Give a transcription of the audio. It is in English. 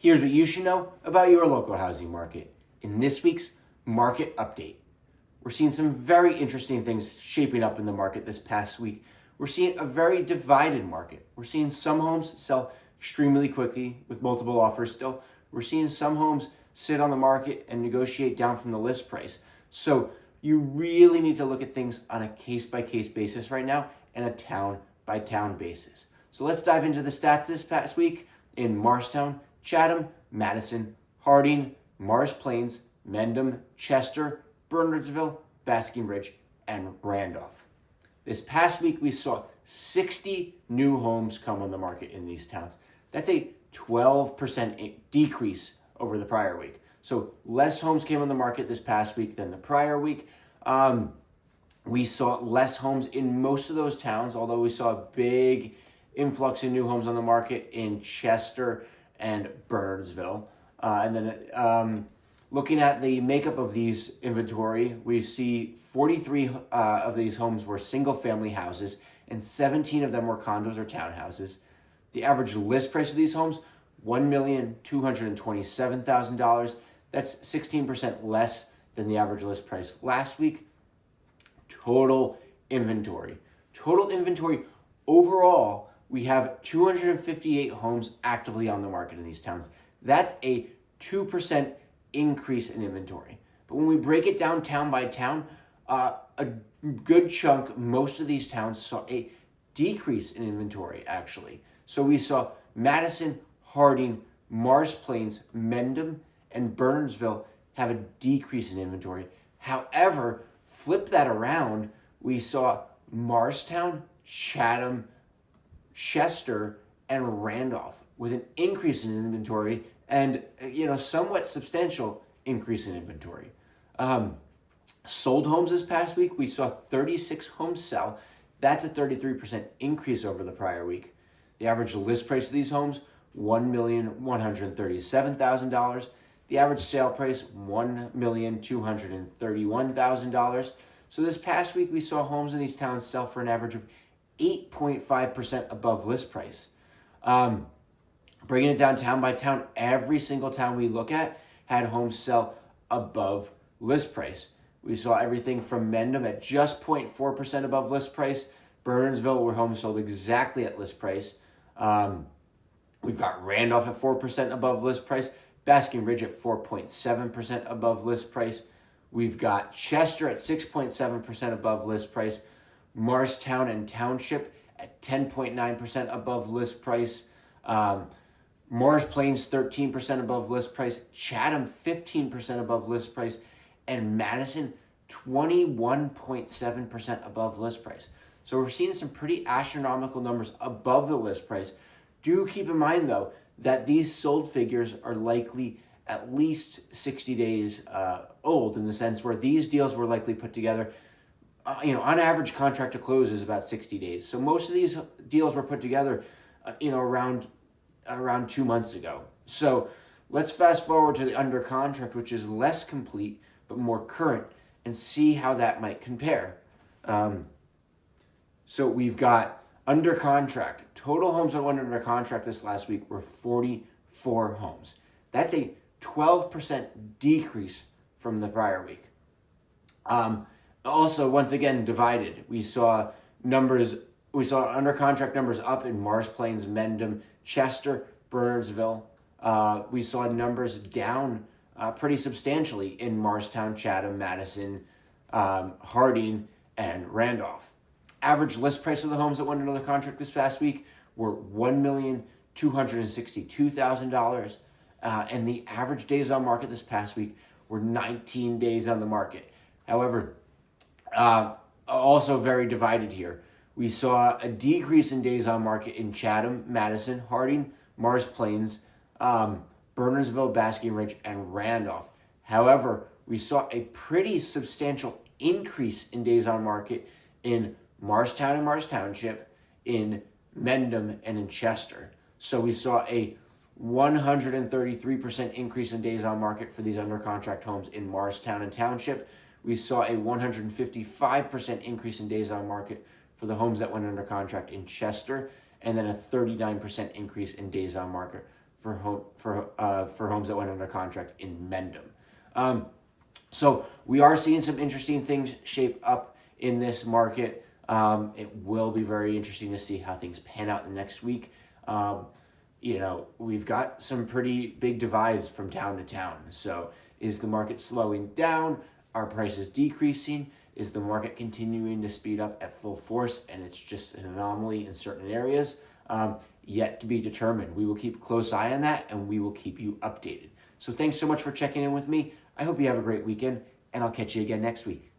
Here's what you should know about your local housing market. In this week's market update, we're seeing some very interesting things shaping up in the market this past week. We're seeing a very divided market. We're seeing some homes sell extremely quickly with multiple offers still. We're seeing some homes sit on the market and negotiate down from the list price. So you really need to look at things on a case-by-case basis right now and a town-by-town basis. So let's dive into the stats this past week in Morristown, Chatham, Madison, Harding, Morris Plains, Mendham, Chester, Bernardsville, Basking Ridge, and Randolph. This past week, we saw 60 new homes come on the market in these towns. That's a 12% decrease over the prior week. So less homes came on the market this past week than the prior week. We saw less homes in most of those towns, although we saw a big influx in new homes on the market in Chester and Bernardsville. And then looking at the makeup of these inventory, we see 43 of these homes were single-family houses, and 17 of them were condos or townhouses. The average list price of these homes, $1,227,000. That's 16% less than the average list price last week. Total inventory. Overall, we have 258 homes actively on the market in these towns. That's a 2% increase in inventory. But when we break it down town by town, a good chunk, most of these towns saw a decrease in inventory, actually. So we saw Madison, Harding, Morris Plains, Mendham, and Bernardsville have a decrease in inventory. However, flip that around, we saw Morristown, Chatham, Chester, and Randolph with an increase in inventory and somewhat substantial increase in inventory. Sold homes this past week, we saw 36 homes sell. That's a 33% increase over the prior week. The average list price of these homes, $1,137,000. The average sale price, $1,231,000. So this past week, we saw homes in these towns sell for an average of 8.5% above list price. Bringing it down town by town, every single town we look at had homes sell above list price. We saw everything from Mendham at just 0.4% above list price. Bernardsville, where homes sold exactly at list price. We've got Randolph at 4% above list price. Basking Ridge at 4.7% above list price. We've got Chester at 6.7% above list price. Morristown and Township at 10.9% above list price. Morris Plains 13% above list price. Chatham 15% above list price. And Madison 21.7% above list price. So we're seeing some pretty astronomical numbers above the list price. Do keep in mind, though, that these sold figures are likely at least 60 days old, in the sense where these deals were likely put together. On average, contract to close is about 60 days. So most of these deals were put together, around 2 months ago. So let's fast forward to the under contract, which is less complete but more current, and see how that might compare. So we've got under contract. Total homes that went under contract this last week were 44 homes. That's a 12% decrease from the prior week. Also, once again, divided. We saw under contract numbers up in Morris Plains, Mendham, Chester, Bernardsville. We saw numbers down pretty substantially in Morristown, Chatham, Madison, Harding, and Randolph. Average list price of the homes that went under the contract this past week were $1,262,000. And the average days on market this past week were 19 days on the market. However, also very divided here. We saw a decrease in days on market in Chatham, Madison, Harding, Morris Plains, Bernardsville, Basking Ridge, and Randolph. However, we saw a pretty substantial increase in days on market in Morristown and Morris Township, in Mendham, and in Chester. So we saw a 133% increase in days on market for these under contract homes in Morristown and Township. We saw a 155% increase in days on market for the homes that went under contract in Chester, and then a 39% increase in days on market for homes that went under contract in Mendham. So we are seeing some interesting things shape up in this market. It will be very interesting to see how things pan out in the next week. We've got some pretty big divides from town to town. So is the market slowing down? Are prices decreasing? Is the market continuing to speed up at full force and it's just an anomaly in certain areas? Yet to be determined. We will keep a close eye on that and we will keep you updated. So thanks so much for checking in with me. I hope you have a great weekend and I'll catch you again next week.